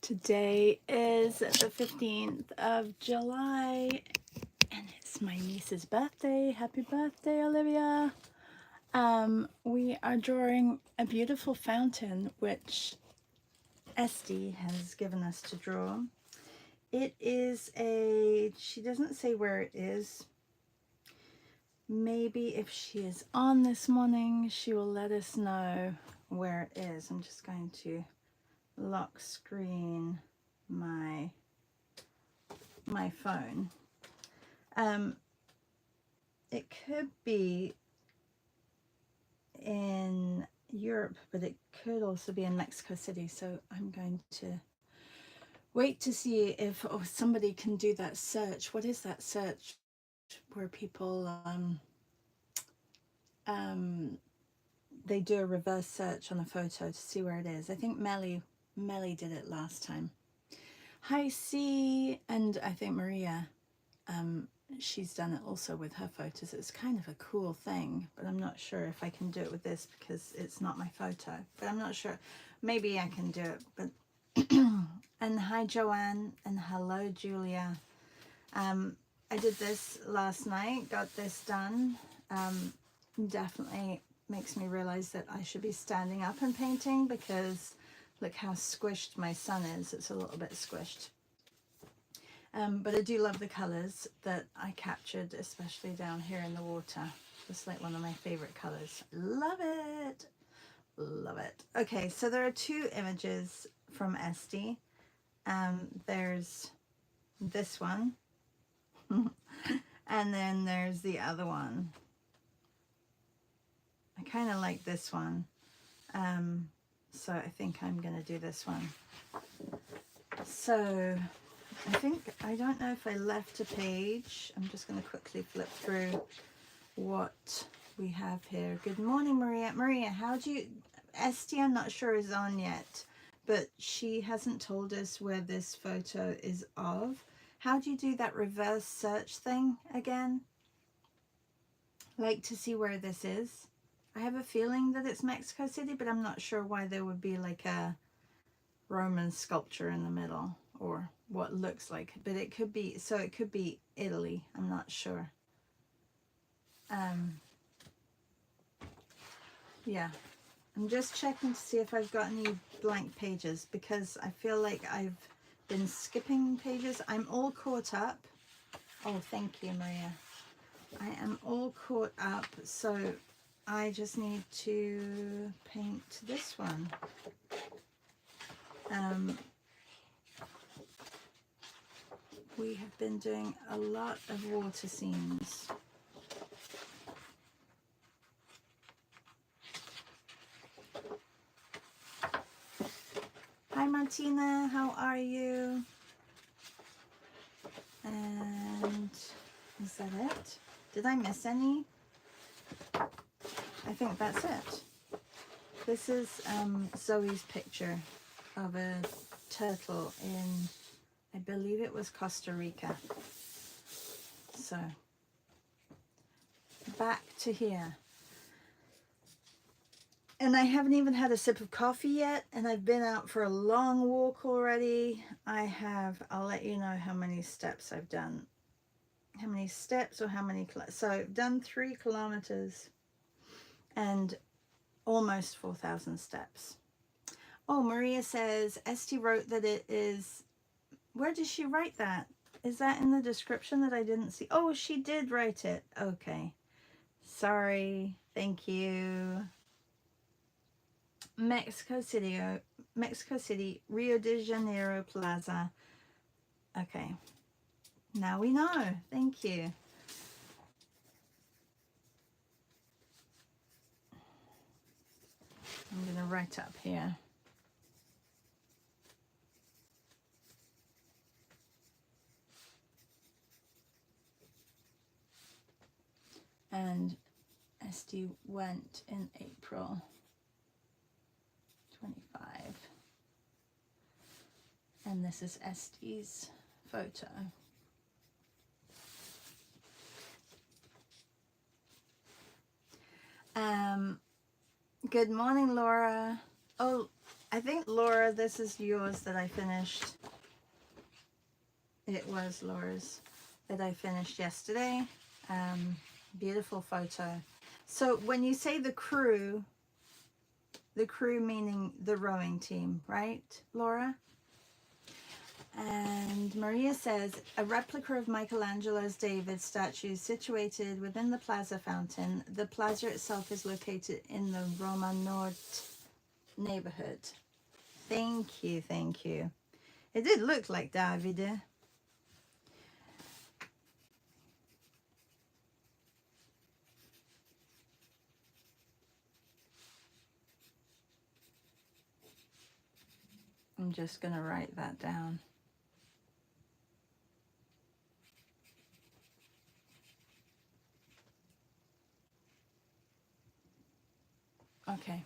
Today is the 15th of July and it's my niece's birthday. Happy birthday, Olivia. We are drawing a beautiful fountain which Esty has given us to draw. It is she doesn't say where it is. Maybe if she is on this morning, she will let us know where it is. I'm just going to lock screen my phone. It could be in Europe, but it could also be in Mexico City, so I'm going to wait to see if somebody can do that search. What is that search where people they do a reverse search on a photo to see where it is? I think Melly did it last time. Hi C, and I think Maria, she's done it also with her photos. It's kind of a cool thing, but I'm not sure if I can do it with this because it's not my photo, but I'm not sure. Maybe I can do it, but and hi Joanne, and hello Julia. I did this last night, got this done. Definitely makes me realize that I should be standing up and painting because look how squished my sun is. It's a little bit squished. But I do love the colors that I captured, especially down here in the water. It's like one of my favorite colors. Love it. Love it. Okay, so there are two images from Esty. There's this one. And then there's the other one. I kind of like this one. So I think I'm going to do this one. So I don't know if I left a page. I'm just going to quickly flip through what we have here. Good morning, Maria. Maria, how do you... Esty, I'm not sure is on yet, but she hasn't told us where this photo is of. How do you do that reverse search thing again? Like to see where this is. I have a feeling that it's Mexico City, but I'm not sure why there would be like a Roman sculpture in the middle or what looks like, but it could be, so it could be Italy. I'm not sure. Yeah, I'm just checking to see if I've got any blank pages because I feel like I've been skipping pages. I'm all caught up. Oh, thank you, Maria. I am all caught up, so I just need to paint this one. We have been doing a lot of water scenes. Hi Martina, how are you? And is that it? Did I miss any? I think that's it. This is Zoe's picture of a turtle in, I believe it was Costa Rica. So back to here. And I haven't even had a sip of coffee yet, and I've been out for a long walk already. I'll let you know how many steps I've done. How many steps or how many, so I've done 3 kilometers and almost 4,000 steps. Oh, Maria says, Esty wrote that it is, where did she write that? Is that in the description that I didn't see? Oh, she did write it. Okay. Sorry. Thank you. Mexico City, Rio de Janeiro Plaza. Okay. Now we know. Thank you. I'm going to write up here. And Esty went in April 25. And this is Esty's photo. Good morning, Laura. Oh, I think, Laura, this is yours that I finished. It was Laura's that I finished yesterday. Beautiful photo. So when you say the crew meaning the rowing team, right, Laura? And Maria says, a replica of Michelangelo's David statue situated within the Plaza fountain. The plaza itself is located in the Roma Nord neighborhood. Thank you, thank you. It did look like Davide. I'm just going to write that down. Okay.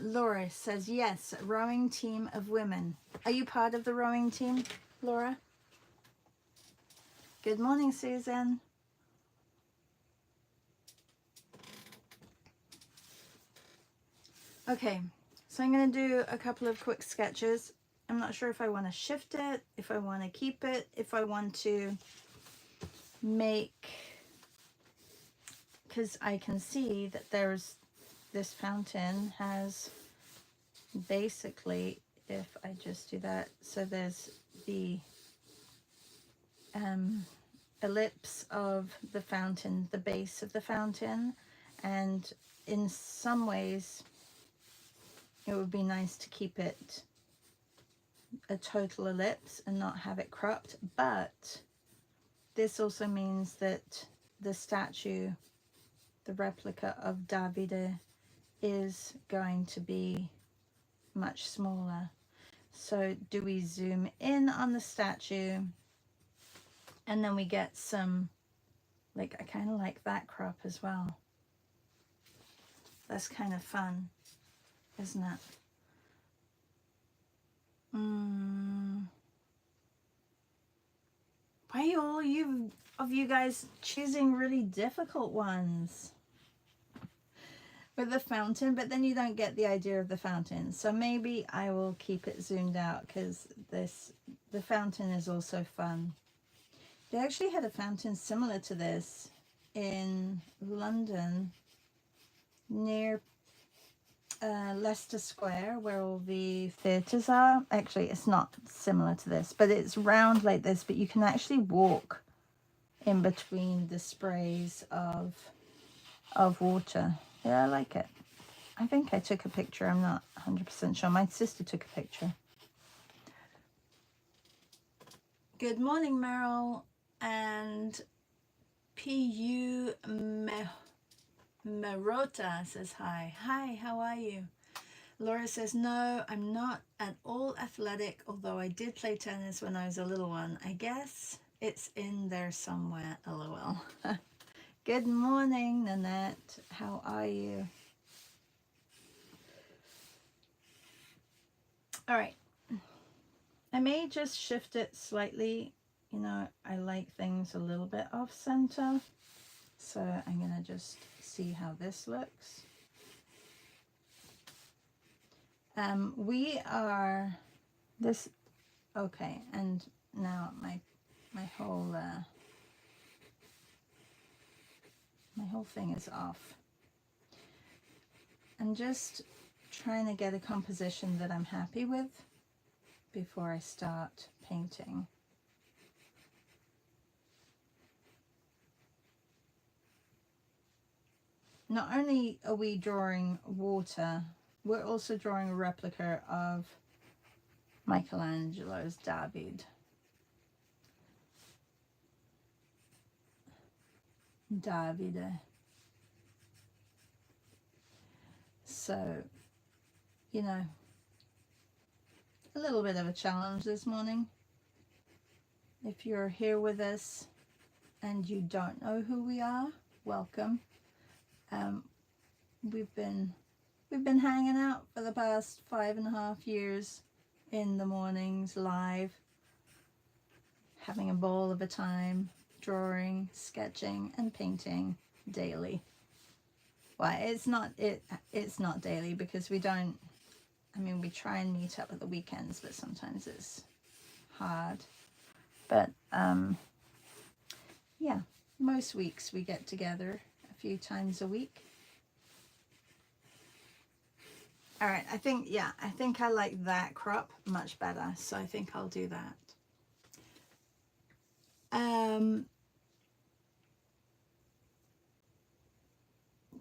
Laura says, yes, rowing team of women. Are you part of the rowing team, Laura? Good morning, Susan. Okay, so I'm going to do a couple of quick sketches. I'm not sure if I want to shift it, if I want to keep it, if I want to make, because I can see that there's this fountain has basically, if I just do that, so there's the ellipse of the fountain, the base of the fountain, and in some ways it would be nice to keep it a total ellipse and not have it cropped, but this also means that the statue, the replica of Davide, is going to be much smaller. So do we zoom in on the statue and then we get some, like, I kind of like that crop as well. That's kind of fun, isn't it? Why are all you guys choosing really difficult ones with the fountain, but then you don't get the idea of the fountain? So maybe I will keep it zoomed out because the fountain is also fun. They actually had a fountain similar to this in London near Leicester Square, where all the theatres are. Actually, it's not similar to this, but it's round like this, but you can actually walk in between the sprays of water. Yeah, I like it. I think I took a picture. I'm not 100% sure. My sister took a picture. Good morning, Meryl. And P.U. Merota says hi. Hi, how are you? Laura says, no, I'm not at all athletic, although I did play tennis when I was a little one. I guess it's in there somewhere, lol. Good morning, Nanette. How are you? All right. I may just shift it slightly. You know, I like things a little bit off center. So I'm going to just see how this looks. We are this, okay, and now my whole thing is off. I'm just trying to get a composition that I'm happy with before I start painting. Not only are we drawing water, we're also drawing a replica of Michelangelo's David. Davide. So, you know, a little bit of a challenge this morning. If you're here with us and you don't know who we are, welcome. We've been hanging out for the past 5.5 years in the mornings live, having a ball of a time, drawing, sketching, and painting daily. Well, it's not daily because we don't, I mean, we try and meet up at the weekends, but sometimes it's hard. But yeah, most weeks we get together a few times a week. All right, I think I like that crop much better, so I think I'll do that.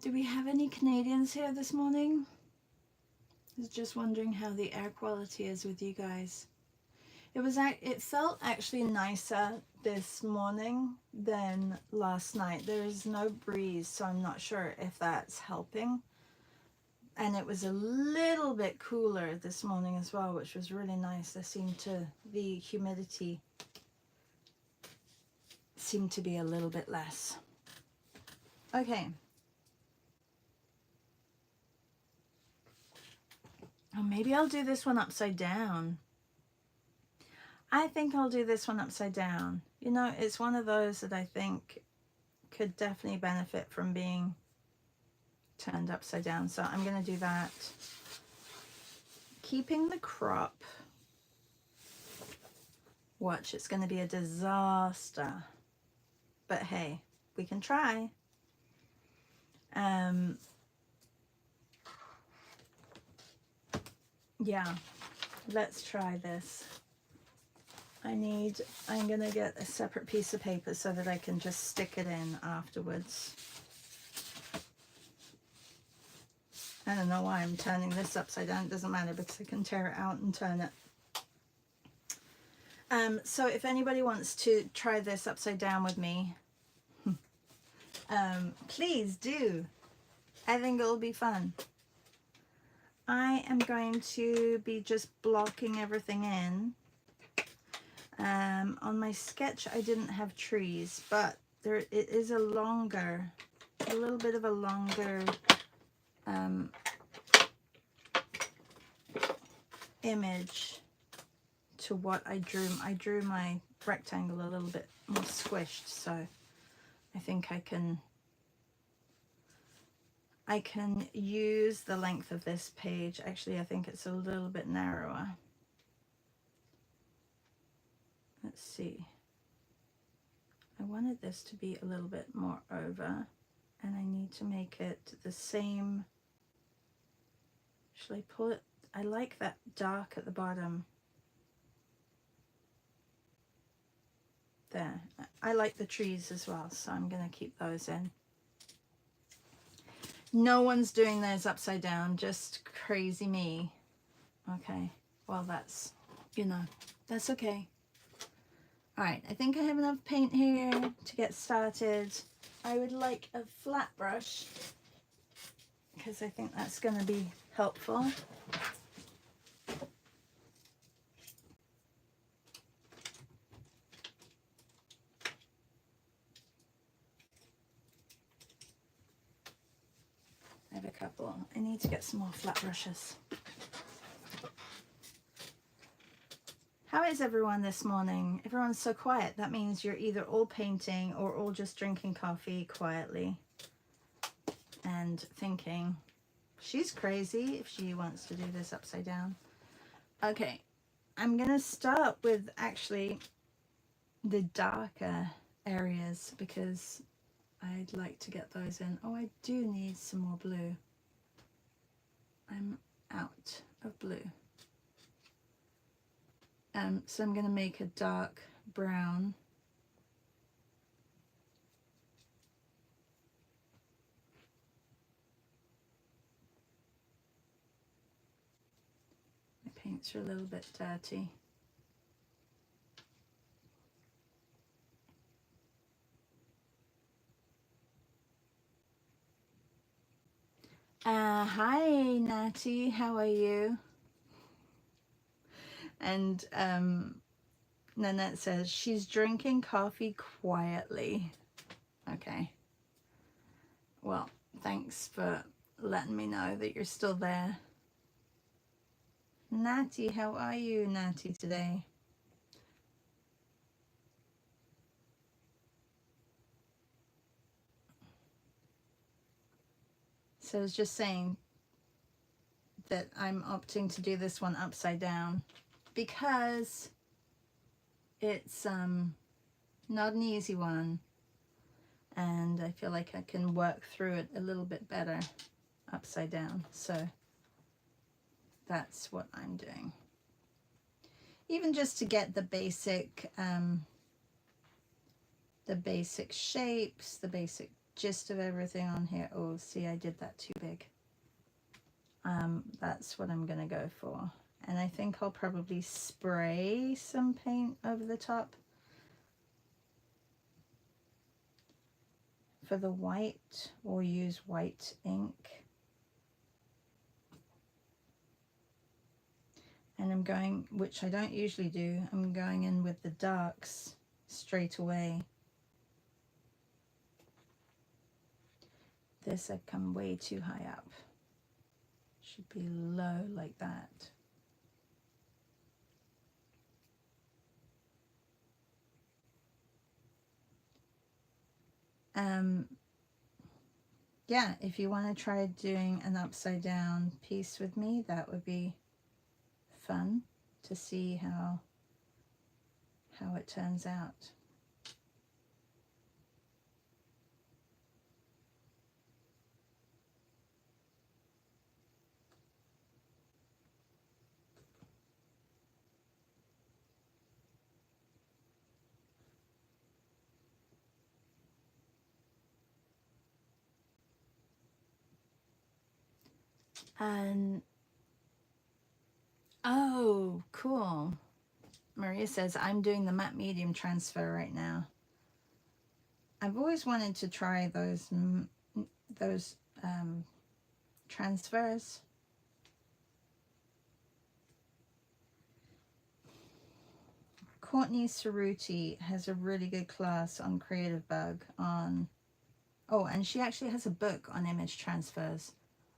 Do we have any Canadians here this morning? I was just wondering how the air quality is with you guys. It felt actually nicer this morning than last night. There's no breeze, so I'm not sure if that's helping. And it was a little bit cooler this morning as well, which was really nice. The humidity seemed to be a little bit less. Okay. Oh, maybe I'll do this one upside down. I think I'll do this one upside down. You know, it's one of those that I think could definitely benefit from being turned upside down. So I'm going to do that. Keeping the crop. Watch, it's going to be a disaster. But hey, we can try. Yeah, let's try this. I'm gonna get a separate piece of paper so that I can just stick it in afterwards. I don't know why I'm turning this upside down. It doesn't matter because I can tear it out and turn it. So if anybody wants to try this upside down with me, please do. I think it'll be fun. I am going to be just blocking everything in. On my sketch, I didn't have trees, but it is a little bit of a longer image to what I drew. I drew my rectangle a little bit more squished, so I think I can use the length of this page. Actually, I think it's a little bit narrower. Let's see. I wanted this to be a little bit more over, and I need to make it the same. Should I pull it? I like that dark at the bottom. There. I like the trees as well, so I'm going to keep those in. No one's doing those upside down, just crazy me. Okay, well that's, that's okay. All right, I think I have enough paint here to get started. I would like a flat brush because I think that's going to be helpful. I have a couple. I need to get some more flat brushes. How is everyone this morning? Everyone's so quiet. That means you're either all painting or all just drinking coffee quietly and thinking, she's crazy if she wants to do this upside down. Okay, I'm going to start with actually the darker areas because I'd like to get those in. Oh, I do need some more blue. I'm out of blue. So I'm going to make a dark brown. My paints are a little bit dirty. Hi Natty, how are you? And Nanette says she's drinking coffee quietly. Okay. Well, thanks for letting me know that you're still there. Natty, how are you, Natty, today? So I was just saying that I'm opting to do this one upside down because it's not an easy one, and I feel like I can work through it a little bit better upside down. So that's what I'm doing. Even just to get the basic shapes, the basic gist of everything on here. Oh, see, I did that too big. That's what I'm gonna go for. And I think I'll probably spray some paint over the top for the white, or use white ink. And I'm going, which I don't usually do, I'm going in with the darks straight away. This, I've come way too high up. Should be low like that. Yeah, if you want to try doing an upside down piece with me, that would be fun to see how it turns out. And oh, cool. Maria says, I'm doing the matte medium transfer right now. I've always wanted to try those transfers. Courtney Cerruti has a really good class on Creative Bug on, oh, and she actually has a book on image transfers.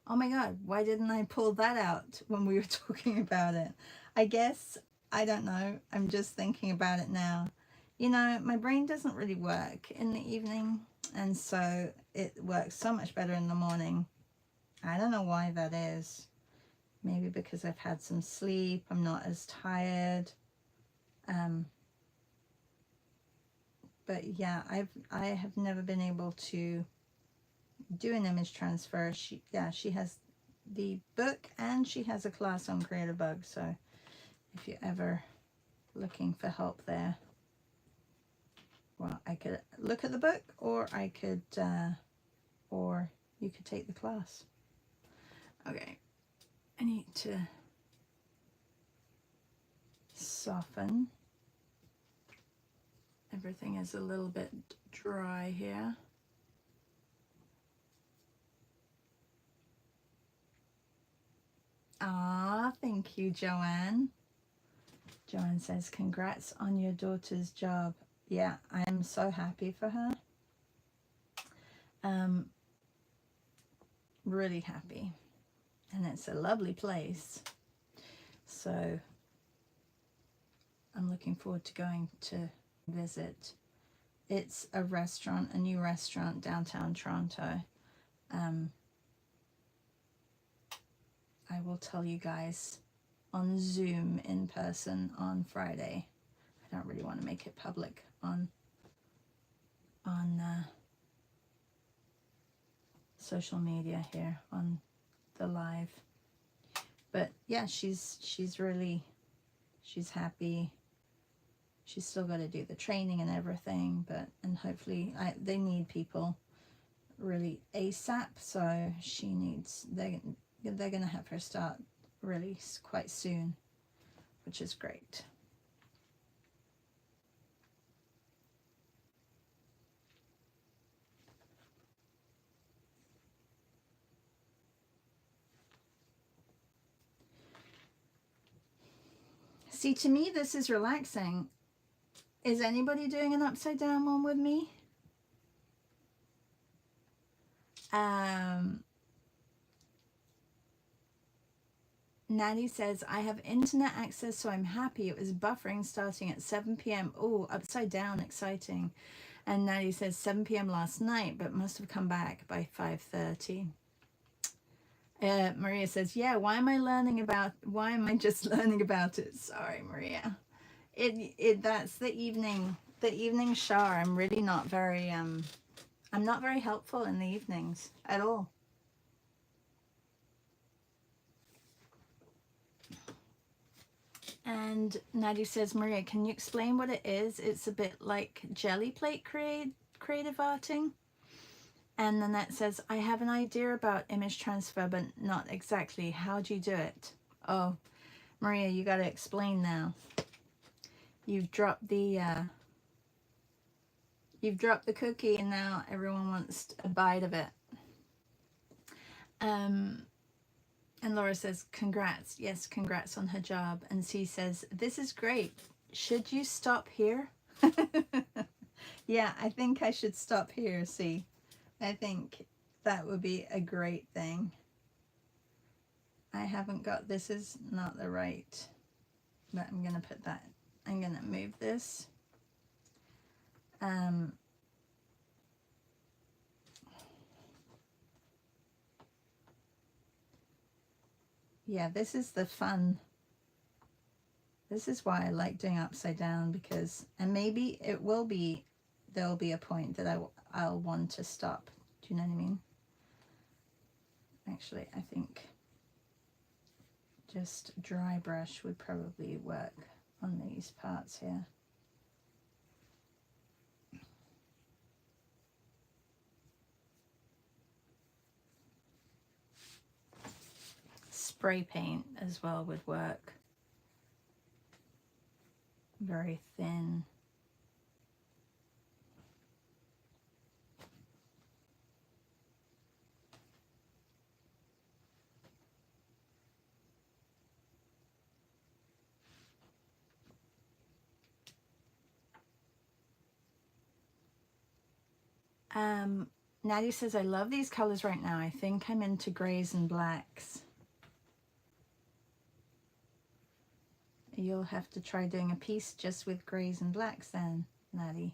Oh my God, why didn't I pull that out when we were talking about it? I guess, I don't know, I'm just thinking about it now. You know, my brain doesn't really work in the evening, and so it works so much better in the morning. I don't know why that is. Maybe because I've had some sleep, I'm not as tired. But yeah, I have never been able to do an image transfer. She has the book and she has a class on Creative Bug. So if you're ever looking for help there, well, I could look at the book, or I could, or you could take the class. Okay, I need to soften. Everything is a little bit dry here. Ah, thank you, Joanne. Joanne says, congrats on your daughter's job. Yeah, I am so happy for her. Really happy. And it's a lovely place. So I'm looking forward to going to visit. It's a restaurant, a new restaurant downtown Toronto. I will tell you guys on Zoom in person on Friday. I don't really want to make it public on social media here on the live. But yeah, she's happy. She's still got to do the training and everything, and hopefully they need people really ASAP, so they're gonna have her start really quite soon, which is great. See, to me, this is relaxing. Is anybody doing an upside down one with me? Natty says, I have internet access, so I'm happy. It was buffering starting at 7 p.m. Oh, upside down, exciting. And Natty says 7 p.m. last night, but must have come back by 5:30. Maria says, yeah, why am I just learning about it? Sorry, Maria. That's the evening shower. I'm really not very, I'm not very helpful in the evenings at all. And Nadia says, Maria, can you explain what it is? It's a bit like jelly plate creative arting. And Nanette says, I have an idea about image transfer, but not exactly. How do you do it? Oh, Maria, you got to explain now. You've dropped the cookie, and now everyone wants a bite of it. And Laura says, congrats. Yes, congrats on her job. And C says, this is great. Should you stop here? Yeah, I think I should stop here, C. I think that would be a great thing. I haven't got, this is not the right, but I'm going to put that, I'm going to move this. Yeah, this is the fun. This is why I like doing upside down, because, and maybe it will be, there'll be a point that I'll want to stop. Do you know what I mean? Actually, I think just dry brush would probably work on these parts here. Spray paint as well would work. Very thin. Nadia says, I love these colors right now. I think I'm into grays and blacks. You'll have to try doing a piece just with grays and blacks then, Nadia.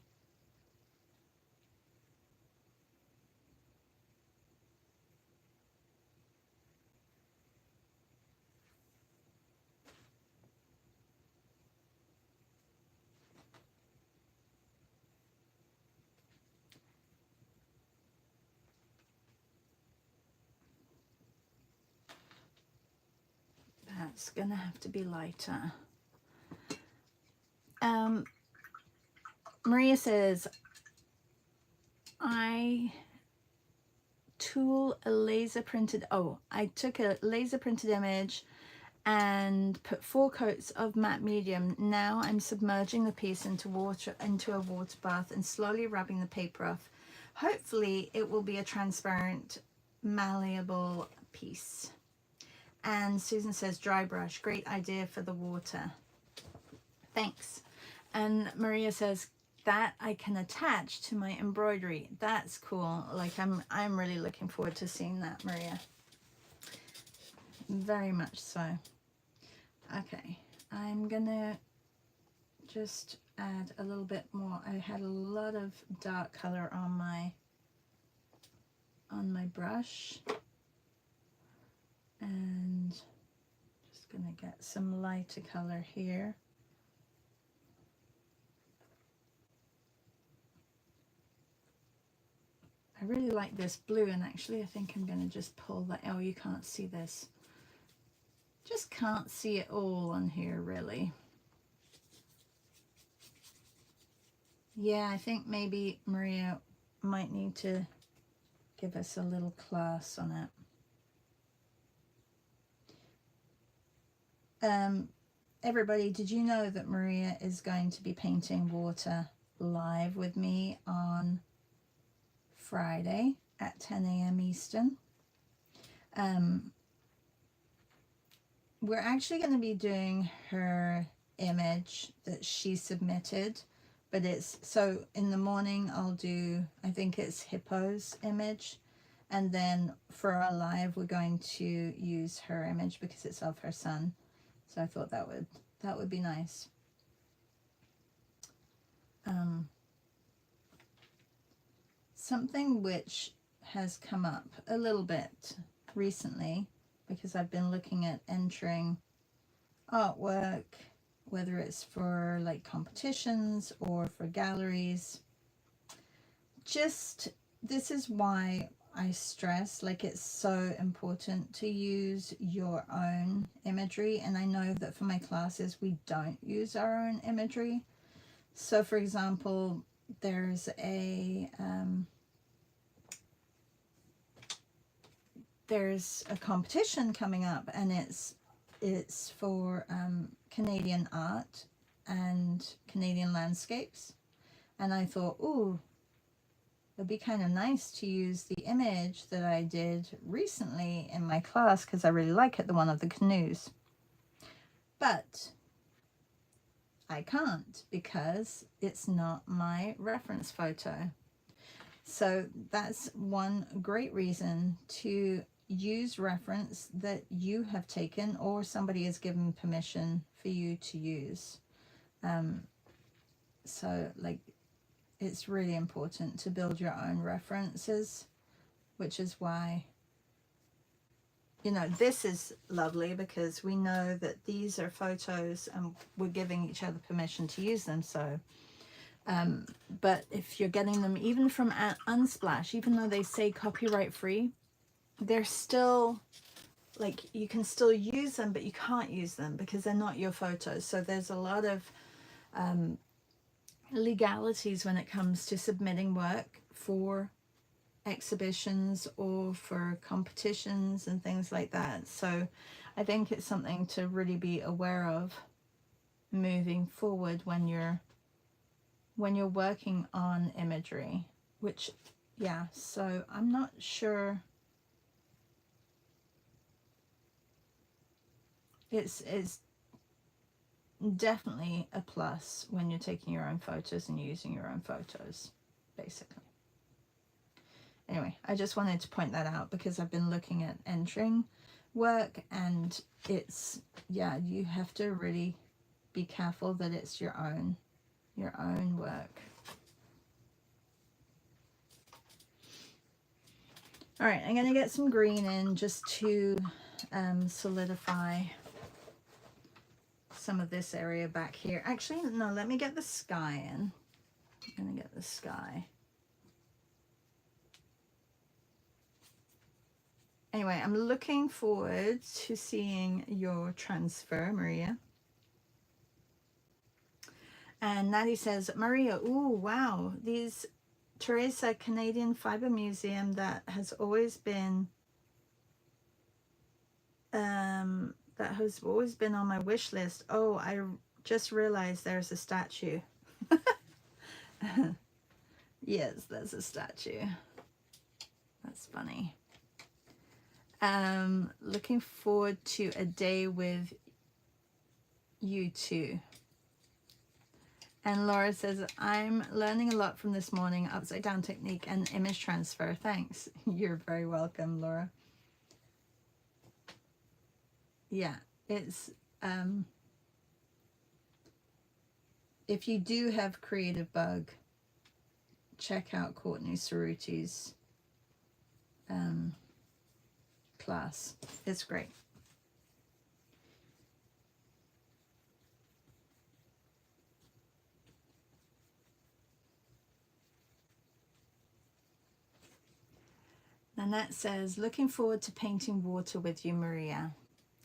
That's gonna have to be lighter. Maria says, I took a laser printed image and put 4 coats of matte medium. Now I'm submerging the piece into a water bath and slowly rubbing the paper off. Hopefully it will be a transparent, malleable piece. And Susan says, dry brush, great idea for the water. Thanks. And Maria says, that I can attach to my embroidery. That's cool. Like I'm really looking forward to seeing that, Maria. Very much so. Okay, I'm gonna just add a little bit more. I had a lot of dark color on my brush, and just gonna get some lighter color here. I really like this blue, and actually I think I'm gonna just pull that. Oh, you can't see this. Just can't see it all on here, really. Yeah, I think maybe Maria might need to give us a little class on it. Everybody, did you know that Maria is going to be painting water live with me on Friday at 10 a.m. Eastern? We're actually going to be doing her image that she submitted, but it's, so in the morning I'll do, I think it's Hippo's image, and then for our live we're going to use her image because it's of her son. So I thought that would be nice. Something which has come up a little bit recently because I've been looking at entering artwork, whether it's for like competitions or for galleries. Just, this is why I stress, like, it's so important to use your own imagery. And I know that for my classes, we don't use our own imagery. So for example, there's a competition coming up, and it's for Canadian art and Canadian landscapes. And I thought, ooh, it'd be kind of nice to use the image that I did recently in my class, because I really like it, the one of the canoes. But I can't, because it's not my reference photo. So that's one great reason to use reference that you have taken or somebody has given permission for you to use. So like, it's really important to build your own references, which is why, you know, this is lovely because we know that these are photos and we're giving each other permission to use them. So but if you're getting them even from Unsplash, even though they say copyright free, they're still like, you can still use them, but you can't use them because they're not your photos. So there's a lot of legalities when it comes to submitting work for exhibitions or for competitions and things like that. So I think it's something to really be aware of moving forward when you're working on imagery, which, yeah, so I'm not sure. It's definitely a plus when you're taking your own photos and using your own photos, basically. Anyway, I just wanted to point that out because I've been looking at entering work, and it's, yeah, you have to really be careful that it's your own work. All right, I'm going to get some green in just to solidify some of this area back here. Actually, no, let me get the sky in. I'm going to get the sky. Anyway, I'm looking forward to seeing your transfer, Maria. And Natty says, Maria, ooh, wow, these Teresa Canadian Fiber Museum that has always been on my wish list. Oh, I just realized there's a statue. Yes, there's a statue. That's funny. Looking forward to a day with you too. And Laura says, I'm learning a lot from this morning, upside down technique and image transfer. Thanks. You're very welcome, Laura. Yeah, it's, if you do have creative bug, check out Courtney Cerruti's class. It's great. Nanette says, looking forward to painting water with you, Maria.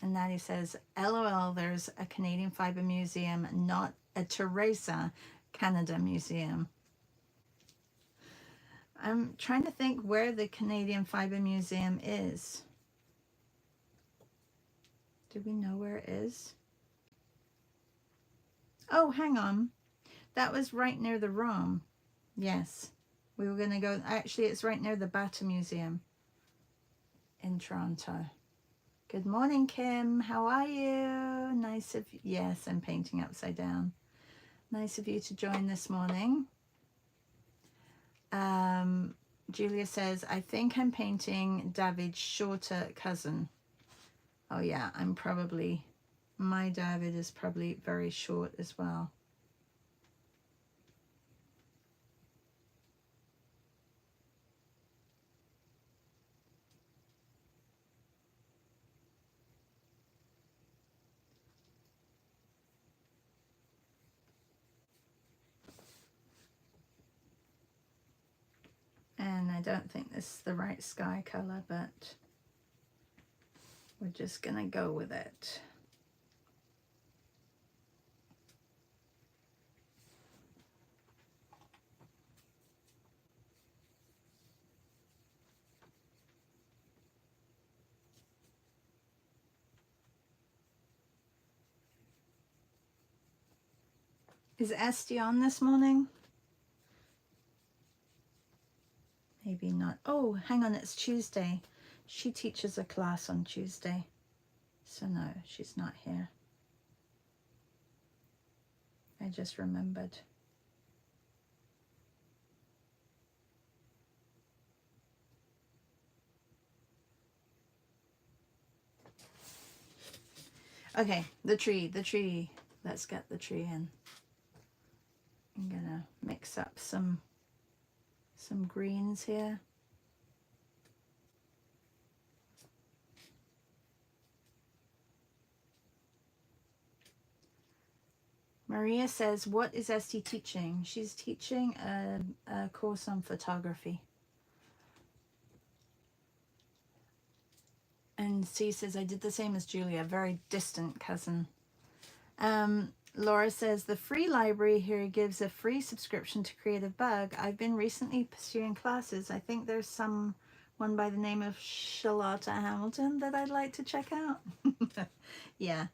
And Natty says, LOL, there's a Canadian Fiber Museum, not a Teresa Canada Museum. I'm trying to think where the Canadian Fiber Museum is. Do we know where it is? Oh, hang on. That was right near the ROM. Yes. We were going to go, actually, it's right near the Bata Museum in Toronto. Good morning, Kim. How are you? Nice of you. Yes, I'm painting upside down. Nice of you to join this morning. Julia says, I think I'm painting David's shorter cousin. Oh yeah, my David is probably very short as well. I don't think this is the right sky color, but we're just gonna go with it. Is Esty on this morning? Maybe not. Oh, hang on, it's Tuesday. She teaches a class on Tuesday. So no, she's not here. I just remembered. Okay, the tree. Let's get the tree in. I'm gonna mix up some greens here. Maria says, what is Esty teaching? She's teaching a course on photography. And C says, I did the same as Julia, very distant cousin. Laura says, the free library here gives a free subscription to Creative Bug. I've been recently pursuing classes. I think there's one by the name of Charlotta Hamilton that I'd like to check out. Yeah.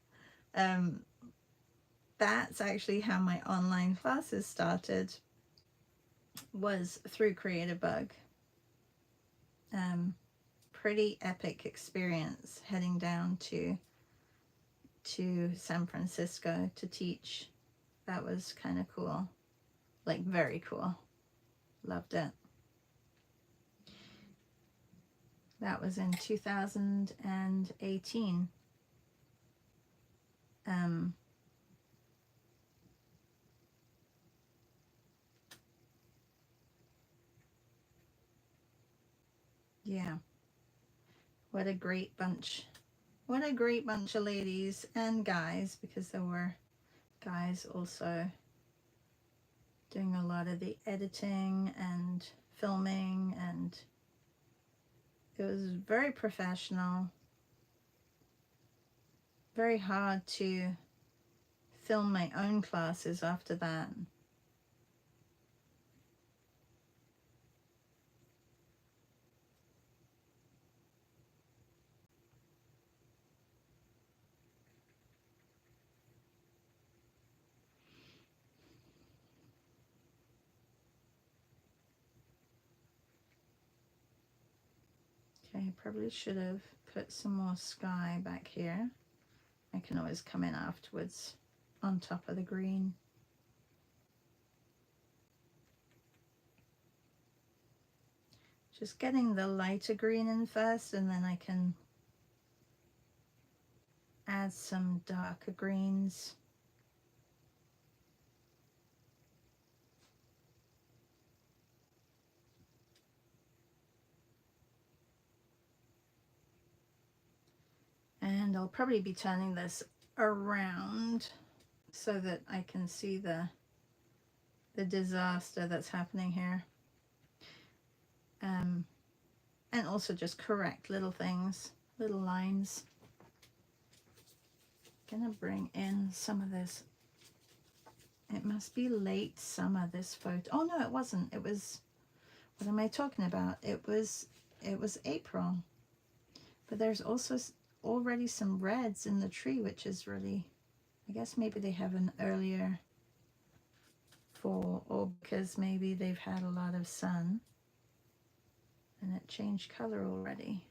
That's actually how my online classes started, was through Creative Bug. Pretty epic experience heading down to San Francisco to teach. That was kind of cool, like very cool. Loved it. That was in 2018. Yeah, what a great bunch. What a great bunch of ladies and guys, because there were guys also doing a lot of the editing and filming, and it was very professional. Very hard to film my own classes after that. Okay, probably should have put some more sky back here. I can always come in afterwards on top of the green. Just getting the lighter green in first, and then I can add some darker greens. And I'll probably be turning this around so that I can see the disaster that's happening here. And also just correct little things, little lines. Gonna bring in some of this. It must be late summer, this photo. Oh no, it wasn't. It was, what am I talking about? It was April. But there's also already some reds in the tree, which is really, I guess maybe they have an earlier fall, or because maybe they've had a lot of sun and it changed color already.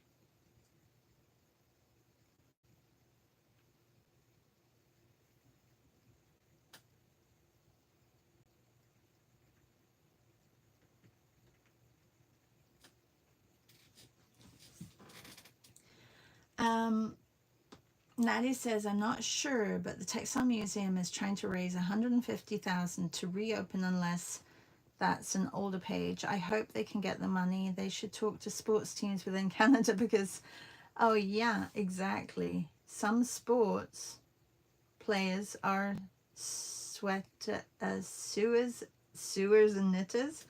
Nadia says, I'm not sure, but the Textile Museum is trying to raise $150,000 to reopen unless that's an older page. I hope they can get the money. They should talk to sports teams within Canada because, oh yeah, exactly. Some sports players are sewers and knitters.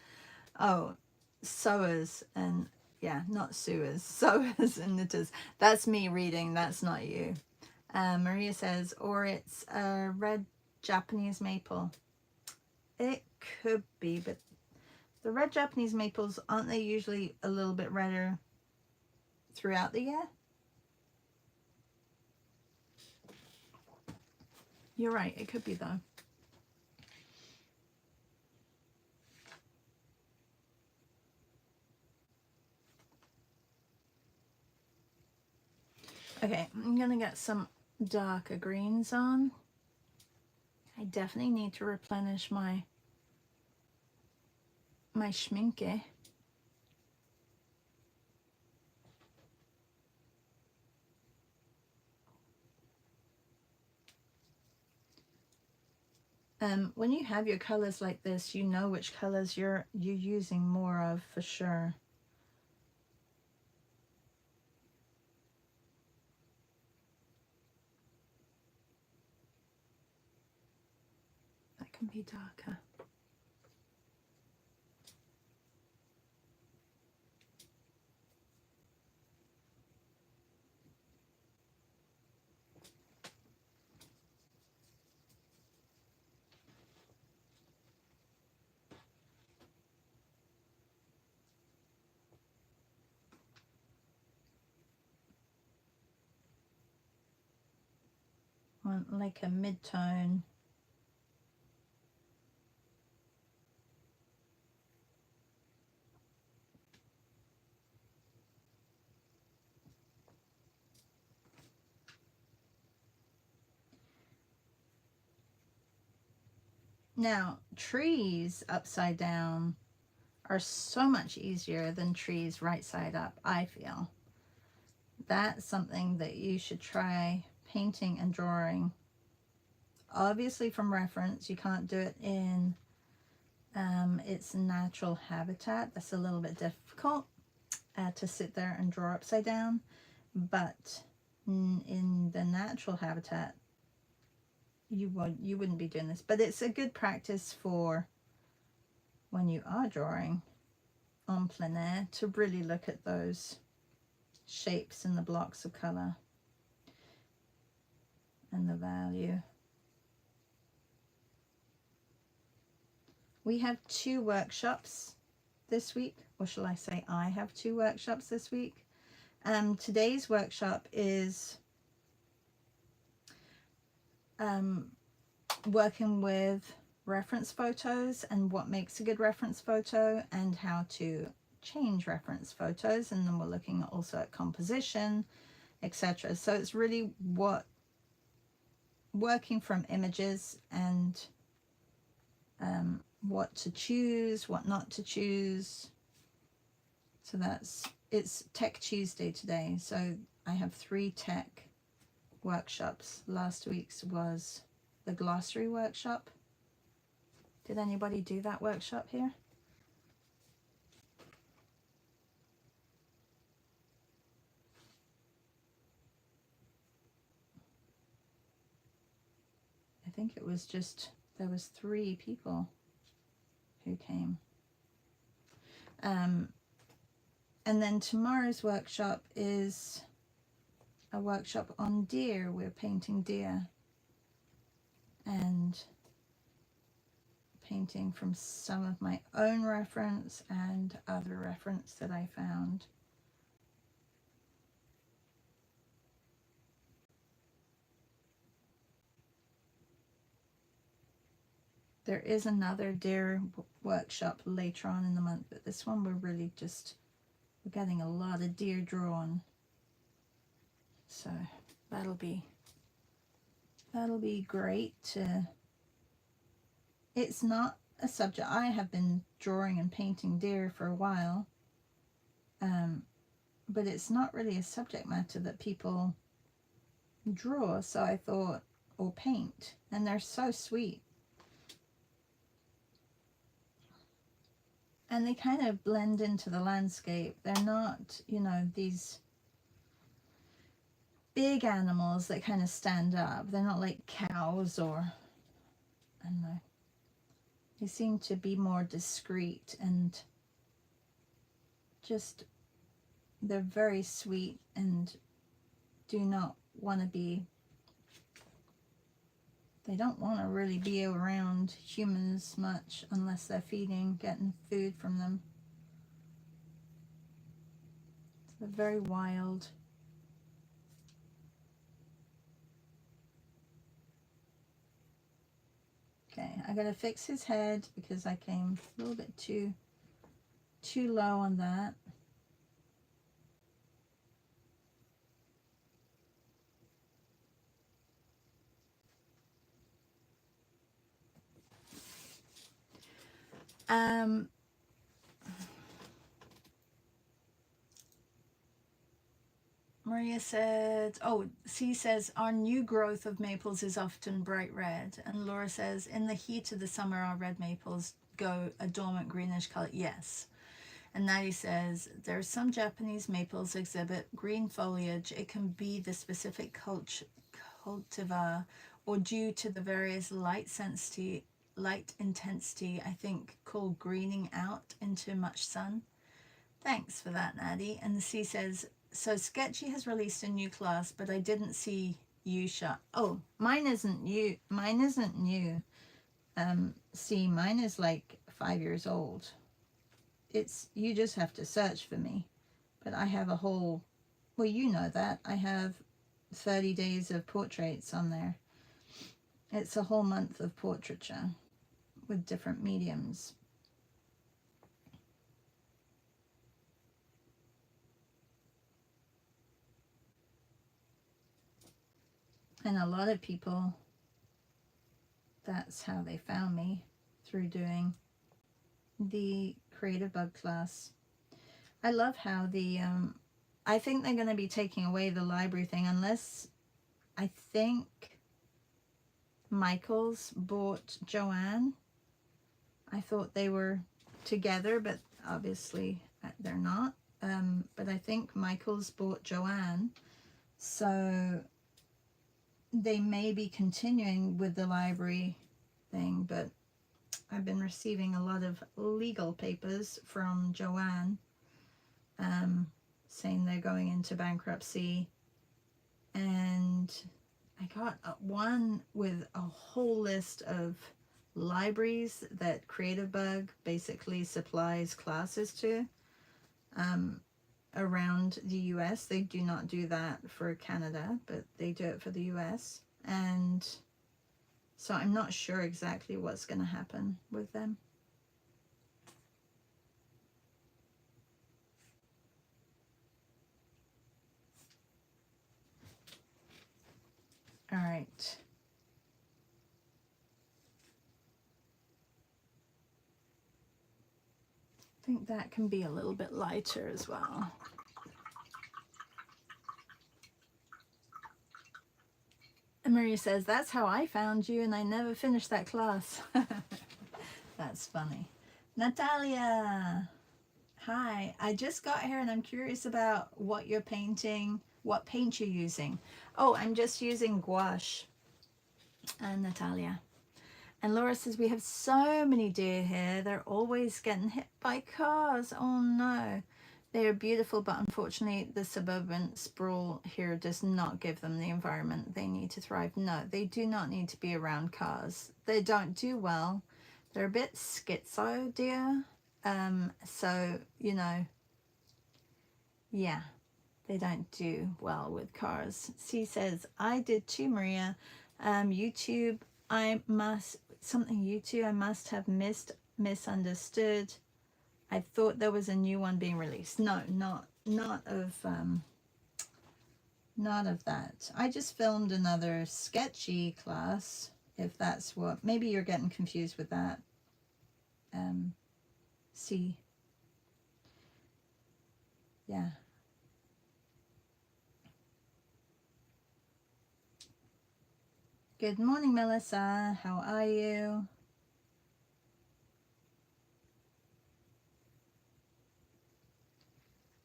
Oh, sewers and, yeah, not sewers, sewers and knitters. That's me reading, that's not you. Maria says, or it's a red Japanese maple. It could be, but the red Japanese maples, aren't they usually a little bit redder throughout the year? You're right, it could be though. Okay, I'm gonna get some darker greens on. I definitely need to replenish my schminke. When you have your colors like this, you know which colors you're using more of for sure. That can be darker. Want like a mid-tone. Now, trees upside down are so much easier than trees right side up, I feel. That's something that you should try painting and drawing. Obviously from reference, you can't do it in its natural habitat. That's a little bit difficult to sit there and draw upside down, but in the natural habitat, you wouldn't be doing this. But it's a good practice for when you are drawing en plein air to really look at those shapes and the blocks of color and the value. We have 2 workshops this week, or shall I say I have 2 workshops this week. Today's workshop is working with reference photos and what makes a good reference photo and how to change reference photos, and then we're looking also at composition, etc. So it's really working from images and what to choose, what not to choose. So it's Tech Tuesday today, so I have 3 tech workshops. Last week's was the glossary workshop. Did anybody do that workshop here? I think it was just, there was 3 people who came. And then tomorrow's workshop is a workshop on deer. We're painting deer and painting from some of my own reference and other reference that I found. There is another deer workshop later on in the month, but this one we're really just, we're getting a lot of deer drawn. So that'll be great to, it's not a subject, I have been drawing and painting deer for a while, but it's not really a subject matter that people draw, so I thought, or paint, and they're so sweet. And they kind of blend into the landscape. They're not, you know, these big animals that kind of stand up. They're not like cows or, I don't know. They seem to be more discreet and just, they're very sweet and do not want to be, they don't want to really be around humans much unless they're feeding, getting food from them. They're very wild. Okay, I gotta fix his head because I came a little bit too low on that. Maria said, oh, C says, our new growth of maples is often bright red. And Laura says, in the heat of the summer, our red maples go a dormant greenish color. Yes. And Natty says, there's some Japanese maples exhibit green foliage. It can be the specific cultivar or due to the various light intensity, I think, called greening out into much sun. Thanks for that, Natty. And the C says, so Sketchy has released a new class, but I didn't see you shot. Oh, mine isn't new. Mine isn't new. See, mine is like 5 years old. It's, you just have to search for me. But I have a whole, well, you know that. I have 30 days of portraits on there. It's a whole month of portraiture with different mediums. And a lot of people, that's how they found me, through doing the Creative Bug class. I love how the, I think they're going to be taking away the library thing unless, I think Michael's bought Joanne. I thought they were together, but obviously they're not. But I think Michael's bought Joanne. So they may be continuing with the library thing, but I've been receiving a lot of legal papers from Joanne saying they're going into bankruptcy. And I got one with a whole list of libraries that Creative Bug basically supplies classes to around the US. They do not do that for Canada, but they do it for the US. And so I'm not sure exactly what's going to happen with them. All right. I think that can be a little bit lighter as well. And Maria says, that's how I found you and I never finished that class. That's funny. Natalia, hi. I just got here and I'm curious about what you're painting, what paint you're using. Oh, I'm just using gouache. And Natalia. And Laura says, we have so many deer here. They're always getting hit by cars. Oh no. They are beautiful, but unfortunately the suburban sprawl here does not give them the environment they need to thrive. No, they do not need to be around cars. They don't do well. They're a bit schizo, deer. So, you know, yeah, they don't do well with cars. C says, I did too, Maria. YouTube, I must have misunderstood. I thought there was a new one being released. No, not of that. I just filmed another sketchy class, if that's what, maybe you're getting confused with that. See. Yeah. Good morning, Melissa. How are you?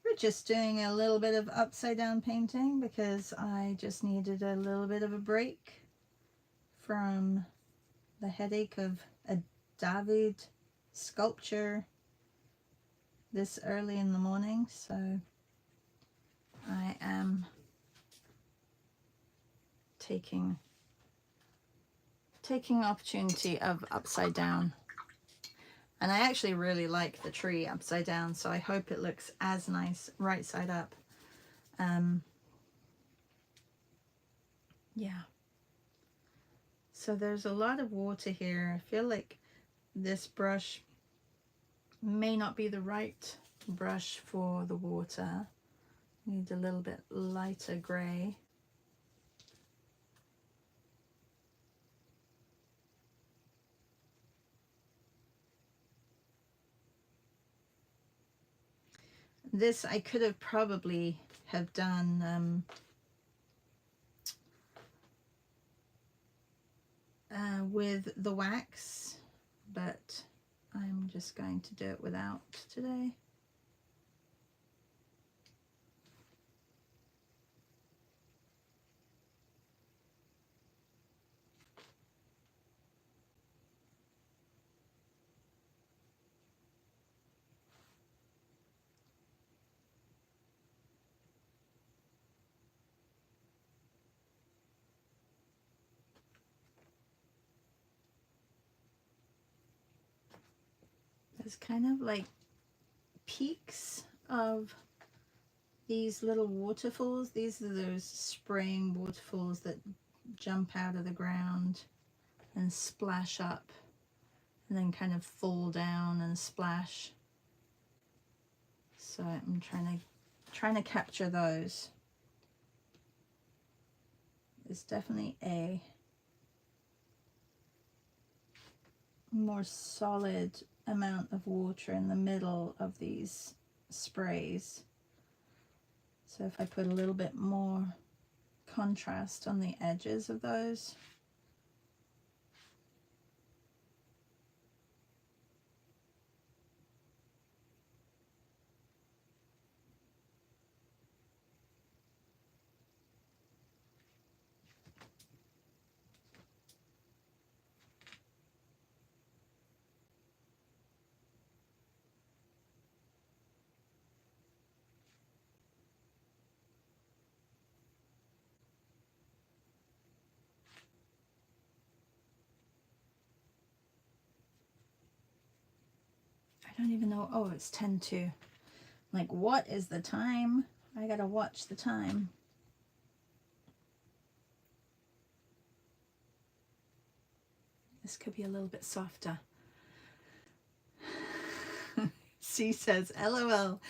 We're just doing a little bit of upside down painting because I just needed a little bit of a break from the headache of a David sculpture this early in the morning, so I am taking opportunity of upside down. And I actually really like the tree upside down, so I hope it looks as nice right side up. Yeah. So there's a lot of water here. I feel like this brush may not be the right brush for the water. Need a little bit lighter gray. This I could have probably have done with the wax, but I'm just going to do it without today. There's kind of like peaks of these little waterfalls. These are those spraying waterfalls that jump out of the ground and splash up and then kind of fall down and splash. So I'm trying to capture those. There's definitely a more solid amount of water in the middle of these sprays. So if I put a little bit more contrast on the edges of those. I don't even know. Oh, it's 10:02. Like, what is the time? I gotta watch the time. This could be a little bit softer. C says, LOL,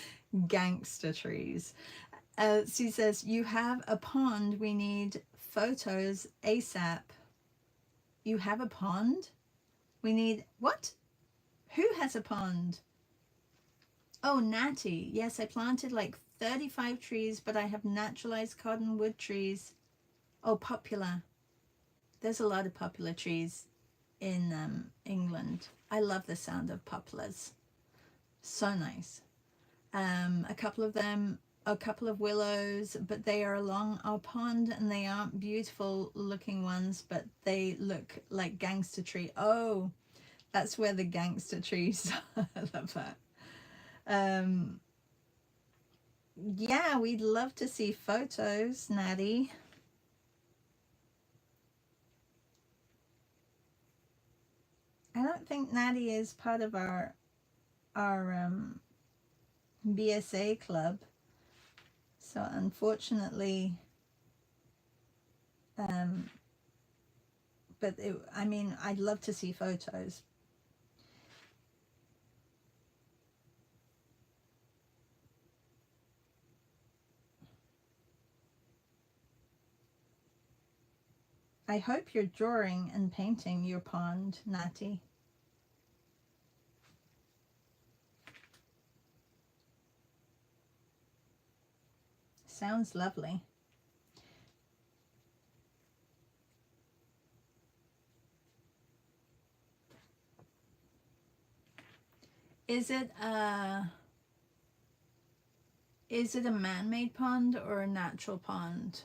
gangster trees. C says, you have a pond. We need photos ASAP. You have a pond? We need what? Who has a pond? Oh, Natty. Yes, I planted like 35 trees, but I have naturalized cottonwood trees. Oh, poplar. There's a lot of poplar trees in England. I love the sound of poplars. So nice. A couple of them, a couple of willows, but they are along our pond and they aren't beautiful looking ones, but they look like gangster tree. Oh, that's where the gangster trees are. I love that. Yeah, we'd love to see photos, Natty. I don't think Natty is part of our BSA club, so unfortunately, but I mean, I'd love to see photos. I hope you're drawing and painting your pond, Natty. Sounds lovely. Is it a man-made pond or a natural pond?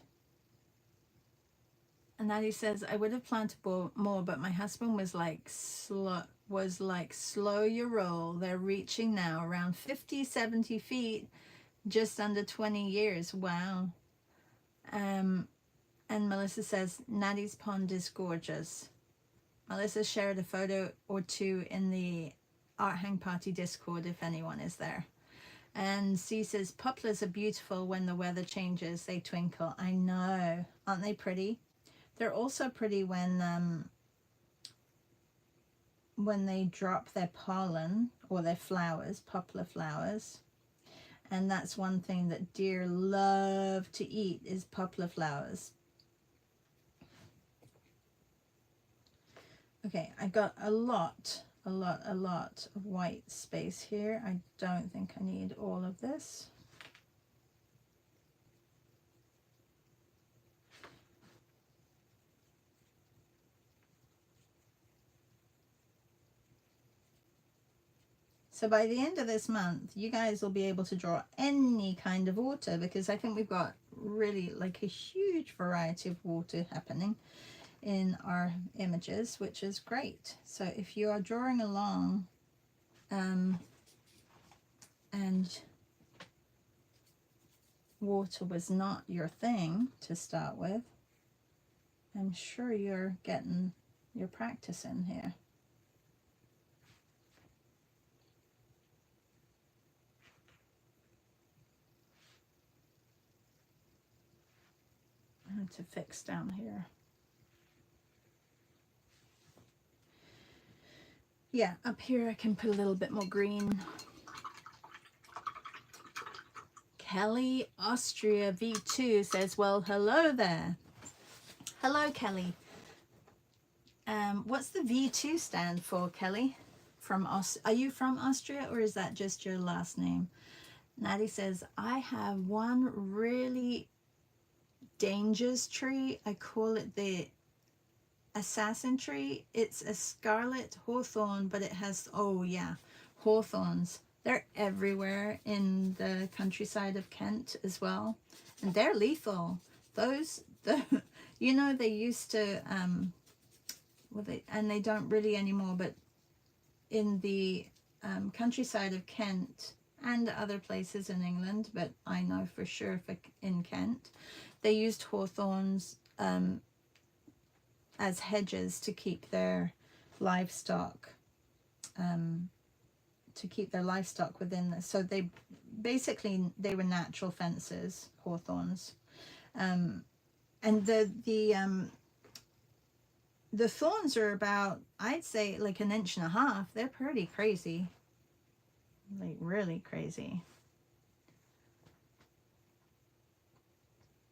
And Natty says, I would have planted more, but my husband was like, was like, slow your roll. They're reaching now around 50, 70 feet, just under 20 years. Wow. And Melissa says, Natty's Pond is gorgeous. Melissa shared a photo or two in the Art Hang Party Discord if anyone is there. And C says, poplars are beautiful when the weather changes. They twinkle. I know. Aren't they pretty? They're also pretty when they drop their pollen or their flowers, poplar flowers. And that's one thing that deer love to eat is poplar flowers. Okay, I got a lot of white space here. I don't think I need all of this. So by the end of this month, you guys will be able to draw any kind of water, because I think we've got really like a huge variety of water happening in our images, which is great. So if you are drawing along and water was not your thing to start with, I'm sure you're getting your practice in here. I had to fix down here. Yeah, up here I can put a little bit more green. Kelly Austria V2 says, well, hello there. Hello, Kelly. What's the V2 stand for, Kelly? Are you from Austria, or is that just your last name? Natty says, I have one really dangerous tree. I call it the assassin tree. It's a scarlet hawthorn, but it has, oh yeah, hawthorns. They're everywhere in the countryside of Kent as well, and they're lethal. You know, they used to and they don't really anymore, but in the countryside of Kent and other places in England, but I know for sure in Kent, they used hawthorns as hedges to keep their livestock within this. So they were natural fences, hawthorns, and the thorns are about, I'd say, like 1.5 inches. They're pretty crazy, like really crazy.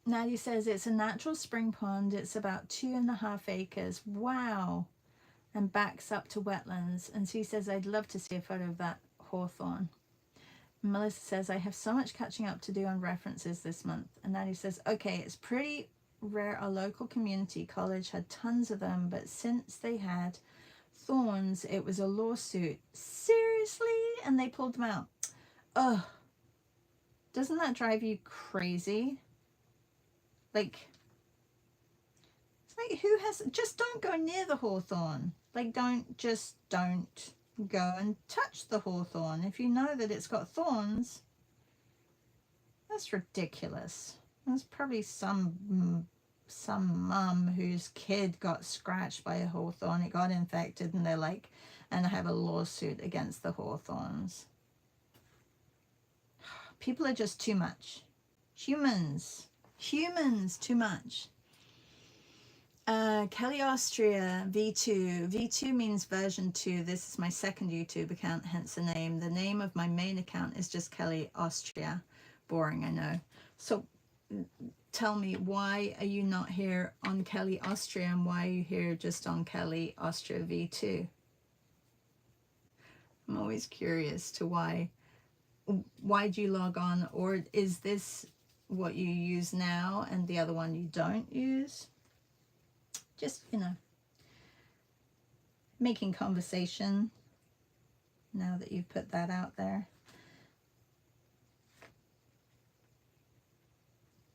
Nadia says it's a natural spring pond. It's about 2.5 acres. Wow. And backs up to wetlands. And she says, I'd love to see a photo of that hawthorn. Melissa says, I have so much catching up to do on references this month. And Nadia says, okay, it's pretty rare. Our local community college had tons of them, but since they had thorns, it was a lawsuit. Seriously? And they pulled them out. Ugh. Doesn't that drive you crazy? Like, it's like, who has, just don't go near the hawthorn. Like, don't go and touch the hawthorn. If you know that it's got thorns, that's ridiculous. There's probably some mum whose kid got scratched by a hawthorn. It got infected, and they're like, and I have a lawsuit against the hawthorns. People are just too much. Humans too much. Kelly Austria V2. V2 means version 2. This is my second YouTube account, hence the name. The name of my main account is just Kelly Austria. Boring, I know. So tell me, why are you not here on Kelly Austria, and why are you here just on Kelly Austria V2? I'm always curious to why do you log on, or is this what you use now and the other one you don't use? Just, you know, making conversation now that you've put that out there.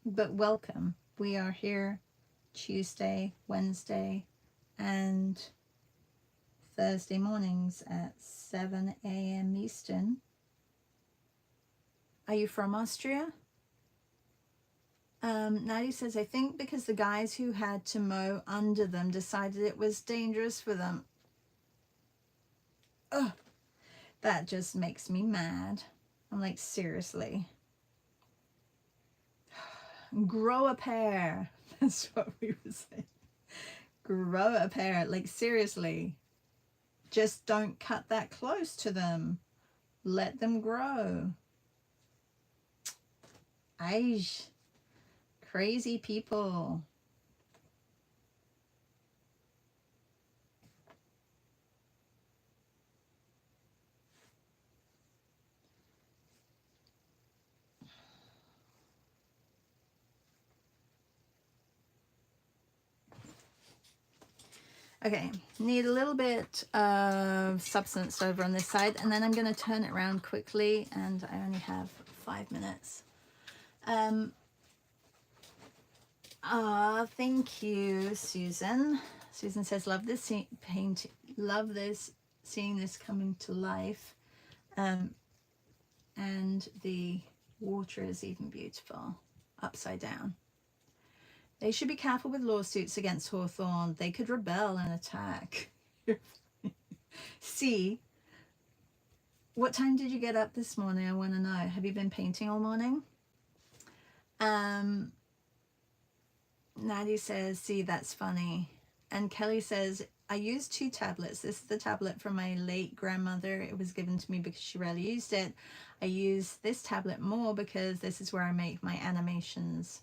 But welcome. We are here Tuesday, Wednesday, and Thursday mornings at 7 a.m. Eastern. Are you from Austria? Nadia says, I think because the guys who had to mow under them decided it was dangerous for them. Ugh, that just makes me mad. I'm like, seriously. Grow a pair. That's what we were saying. Grow a pair. Like, seriously. Just don't cut that close to them. Let them grow. Aish. Crazy people. Okay, need a little bit of substance over on this side, and then I'm going to turn it around quickly, and I only have 5 minutes. Thank you, Susan. Susan says, love this paint, love this, seeing this coming to life. And the water is even beautiful, upside down. They should be careful with lawsuits against Hawthorne. They could rebel and attack. See, what time did you get up this morning? I want to know. Have you been painting all morning? Nadia says, see, that's funny. And Kelly says, I used 2 tablets. This is the tablet from my late grandmother. It was given to me because she rarely used it. I use this tablet more because this is where I make my animations.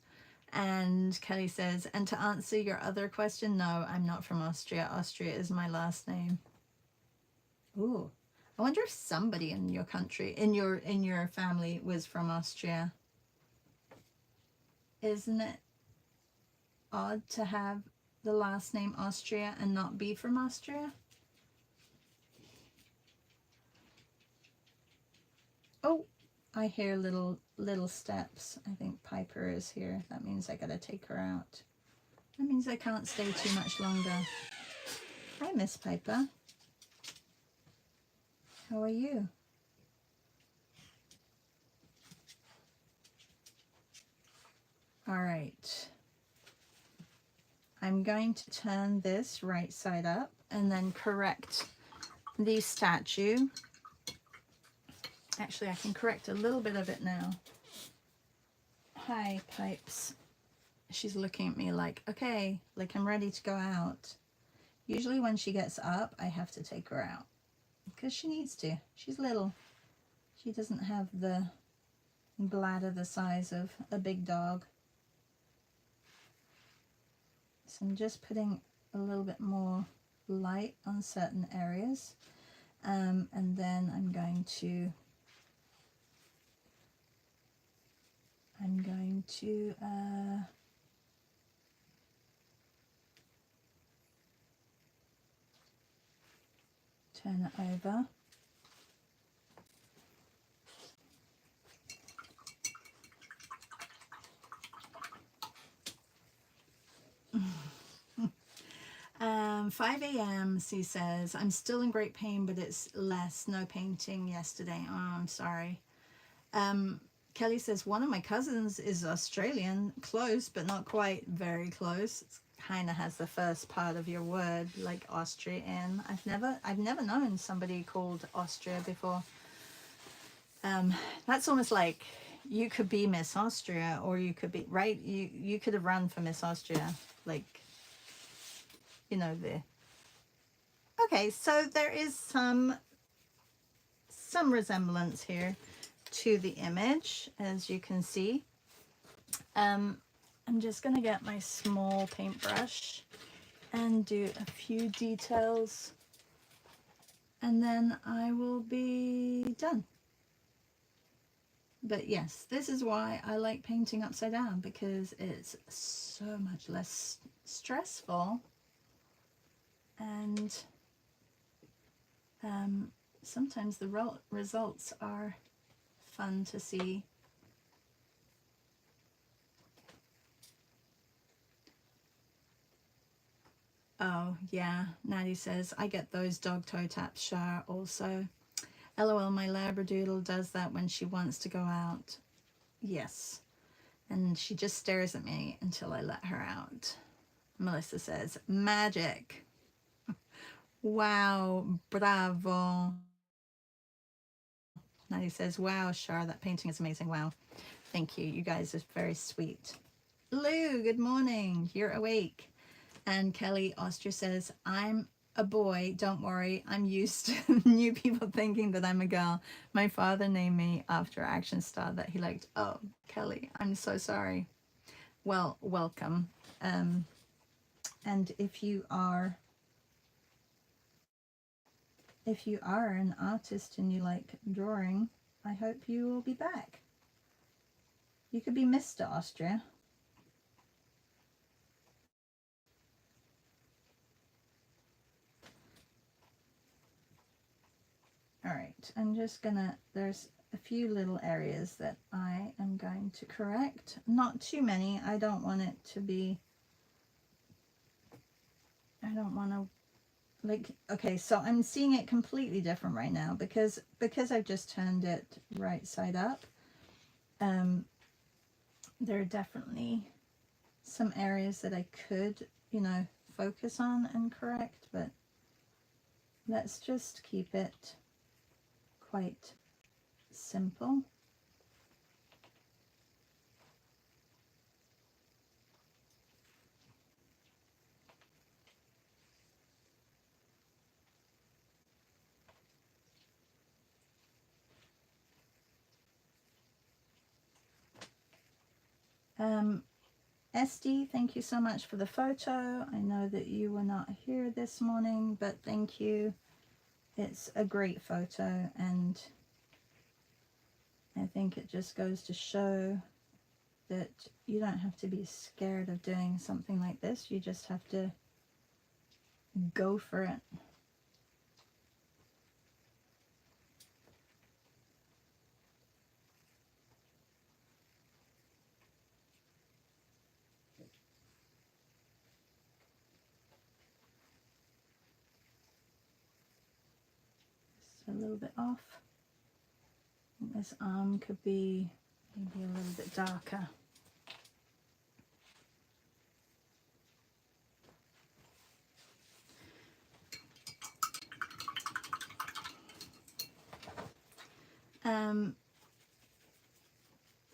And Kelly says, and to answer your other question, no, I'm not from Austria. Austria is my last name. Ooh, I wonder if somebody in your country, in your family was from Austria. Isn't it odd to have the last name Austria and not be from Austria? Oh, I hear little steps. I think Piper is here. That means I gotta take her out. That means I can't stay too much longer. Hi, Miss Piper. How are you? All right. I'm going to turn this right side up and then correct the statue. Actually, I can correct a little bit of it now. Hi, Pipes. She's looking at me like, okay, like I'm ready to go out. Usually when she gets up, I have to take her out because she needs to. She's little. She doesn't have the bladder the size of a big dog. So I'm just putting a little bit more light on certain areas. And then I'm going to turn it over. Um, 5 a.m. she says, I'm still in great pain, but it's less. No painting yesterday. Oh, I'm sorry. Kelly says, one of my cousins is Australian, close, but not quite very close. It kind of has the first part of your word, like Austrian. I've never known somebody called Austria before. That's almost like you could be Miss Austria, or you could be, right? You could have run for Miss Austria, like, you know, okay, so there is some resemblance here to the image, as you can see. I'm just gonna get my small paintbrush and do a few details, and then I will be done. But yes, this is why I like painting upside down, because it's so much less stressful, and sometimes the results are fun to see. Oh, yeah. Natty says, I get those dog toe taps, Shar, also. LOL, my Labradoodle does that when she wants to go out. Yes. And she just stares at me until I let her out. Melissa says, magic. Wow, bravo. Natty says, wow, Shar, that painting is amazing. Wow. Thank you. You guys are very sweet. Lou, good morning. You're awake. And Kelly Austria says, I'm a boy, don't worry. I'm used to new people thinking that I'm a girl. My father named me after an action star that he liked. Oh, Kelly, I'm so sorry. Well, welcome. And if you are an artist and you like drawing, I hope you will be back. You could be Mr. Austria. All right, I'm just gonna, there's a few little areas that I am going to correct. Not too many. I don't want it to be, I don't want to, like, okay, so I'm seeing it completely different right now because I've just turned it right side up. There are definitely some areas that I could, you know, focus on and correct, but let's just keep it quite simple. SD, thank you so much for the photo. I know that you were not here this morning, but thank you. It's a great photo, and I think it just goes to show that you don't have to be scared of doing something like this. You just have to go for it. Just a little bit off. This arm could be maybe a little bit darker.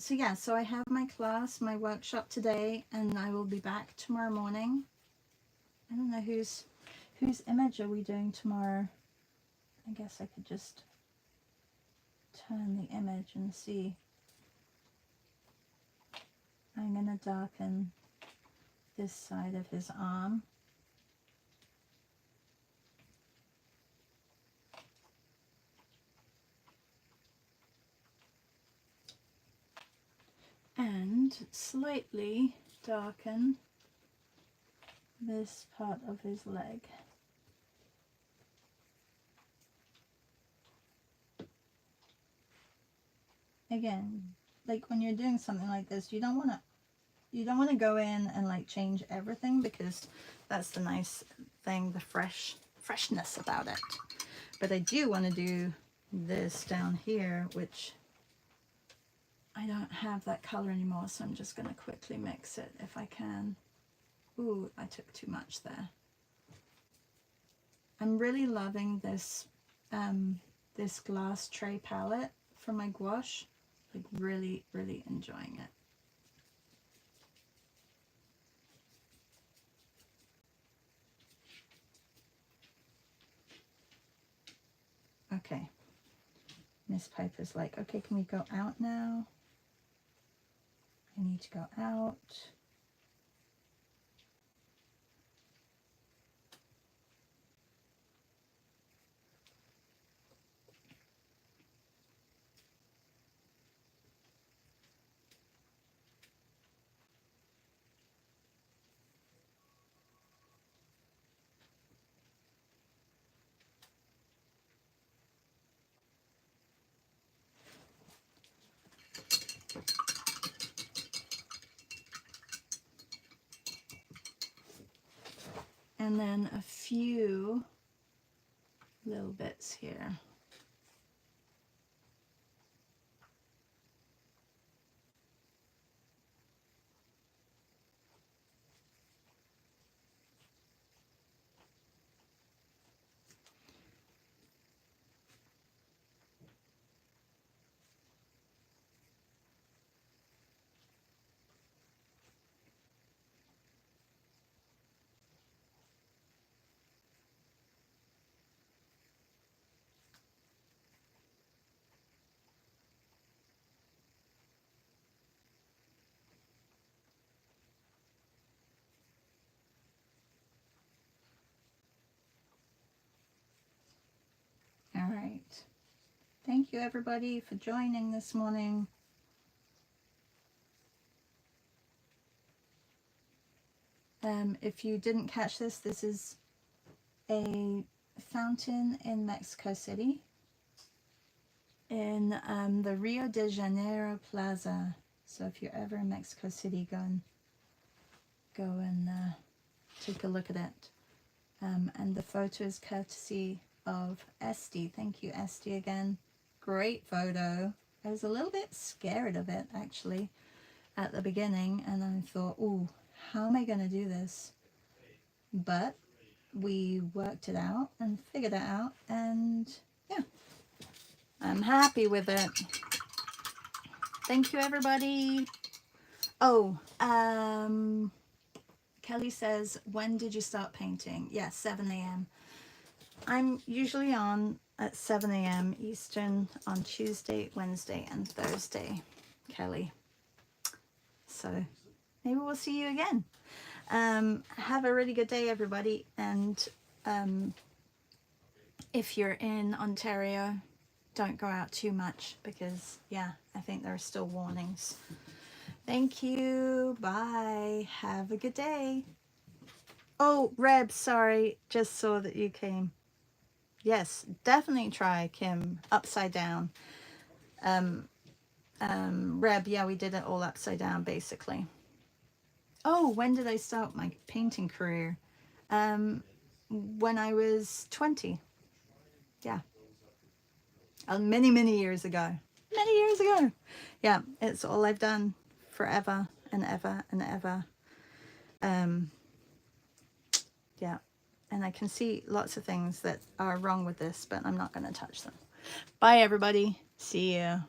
So yeah, so I have my class, my workshop today, and I will be back tomorrow morning. I don't know whose image are we doing tomorrow. I guess I could just turn the image and see. I'm going to darken this side of his arm. And slightly darken this part of his leg. Again, like when you're doing something like this, you don't want to go in and like change everything, because that's the nice thing, the freshness about it. But I do want to do this down here, which I don't have that color anymore, so I'm just going to quickly mix it if I can. Ooh, I took too much there. I'm really loving this this glass tray palette from my gouache. Like really, really enjoying it. Okay. Miss Piper's like, okay, can we go out now? I need to go out. And then a few little bits here. All right. Thank you everybody for joining this morning. If you didn't catch this, this is a fountain in Mexico City in the Rio de Janeiro Plaza. So if you're ever in Mexico City, go and take a look at it. And the photo is courtesy of Esty. Thank you, Esty, again. Great photo. I was a little bit scared of it actually at the beginning, and I thought, oh, how am I going to do this? But we worked it out and figured it out, and yeah, I'm happy with it. Thank you everybody. Oh, Kelly says, when did you start painting? Yeah, 7 a.m. I'm usually on at 7 a.m. Eastern on Tuesday, Wednesday, and Thursday, Kelly. So maybe we'll see you again. Have a really good day, everybody. And if you're in Ontario, don't go out too much because, yeah, I think there are still warnings. Thank you. Bye. Have a good day. Oh, Reb, sorry. Just saw that you came. Yes, definitely try, Kim. Upside down. Reb, yeah, we did it all upside down, basically. Oh, when did I start my painting career? When I was 20. Yeah. Many, many years ago. Many years ago. Yeah, it's all I've done forever and ever and ever. Yeah. And I can see lots of things that are wrong with this, but I'm not going to touch them. Bye, everybody. See you.